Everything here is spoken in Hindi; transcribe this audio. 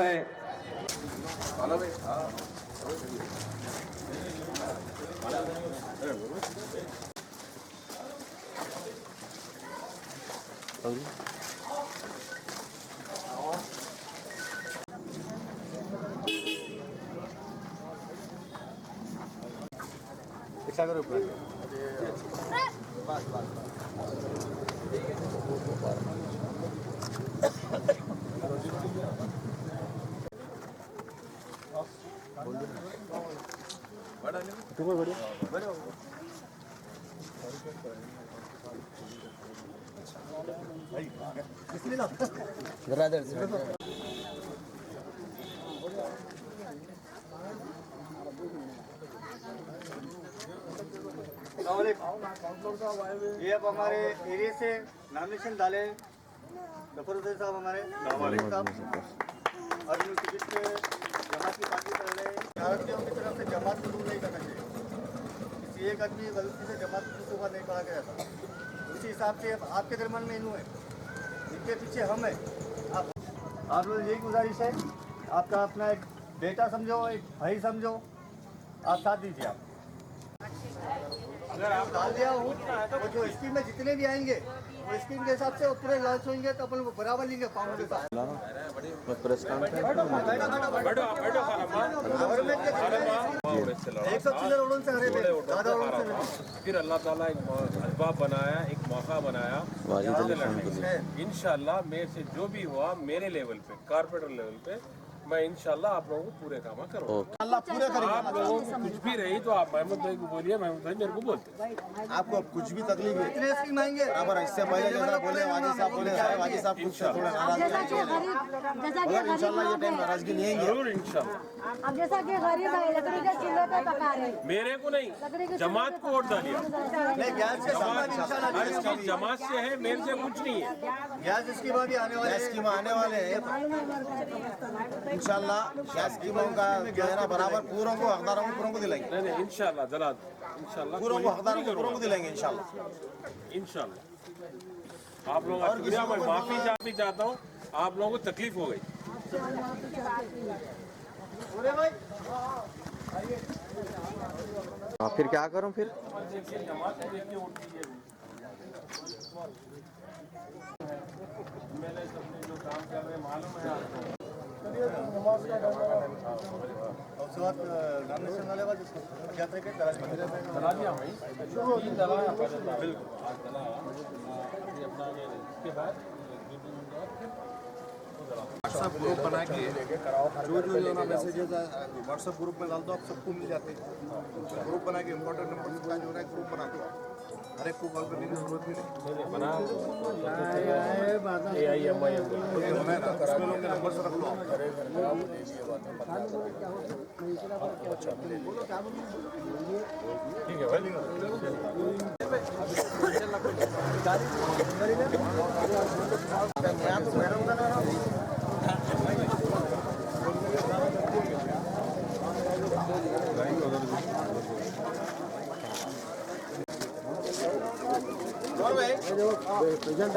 है। ये अब हमारे एरिया से नॉमिनेशन डाले गफर हुसैन साहब हमारे साहब और टिकट पे जमात की पार्टी कर रहे हैं। भारतीयों की तरफ से जमात को दूर नहीं करना चाहिए। किसी एक आदमी गलती से जमात को नहीं कहा गया था, उसी हिसाब से अब आपके दरमियान में इनू है, इनके पीछे हम हैं। आप लोग यही गुजारिश है, आपका अपना एक बेटा समझो, एक भाई समझो, आप साथ दीजिए। आप अगर आप डाल दिया हूँ तो जो स्कीम में जितने भी आएंगे वो स्कीम के हिसाब से पूरे लॉन्च होंगे तो अपन बराबर लेंगे पाउंड के साथ। फिर अल्लाह ताला एक असबाब बनाया, एक मौका बनाया इंशाल्लाह। मेरे से जो भी हुआ मेरे लेवल पे, कारपोरेटर लेवल पे, मैं इंशाल्लाह आप लोगों को पूरे काम करूँगा। अल्लाह पूरे करेगा। आप लोगों को कुछ भी रही तो आप महमूद भाई को बोलिए, महमूद भाई मेरे को बोलते। आपको कुछ भी तकलीफ है इतने स्कीम आएंगे बराबर। इससे पहले जैसा बोले वाजी साहब कुछ थोड़ा इंशाल्लाह ये टाइम नाराजगी नहीं है जरूर इंशाल्लाह। अब जैसा कि गरीब है लकड़ी के चूल्हे पे पका रहे, मेरे को नहीं, जमात को वोट डालिए। गैस के सामान इंशाल्लाह हर चीज जमात से है, मेरे से कुछ नहीं है। गैस स्कीम भी आने वाले हैं इंशाल्लाह। गैस स्कीमों का जो है ना बराबर पूरों को हकदारों को पूरों को दिलाएंगे। नहीं इंशाल्लाह जला इंशाल्लाह पूरों को हकदारों को पूरों को दिलाएंगे इंशाल्लाह। आप लोग मैं माफी चाहता हूँ, आप लोगों को तकलीफ हो गई। फिर क्या करूं फिर? जो काम कर रहे मालूम है आपको। नॉमिनेशन वाले बाद यात्रा के चला दिया भाई, बिल्कुल इसके बाद व्हाट्सएप ग्रुप बना के जो ना मैसेजेस व्हाट्सएप ग्रुप में डाल दो, आप सबको मिल जाते हैं। ग्रुप बना के इम्पोर्टेंट नंबर का जो है ग्रुप बना दो, हर एक को कॉल करने की जरूरत भी नहीं। बना उसमें लोग के नंबर से रख लो। ठीक है भाई। प्रेजेंट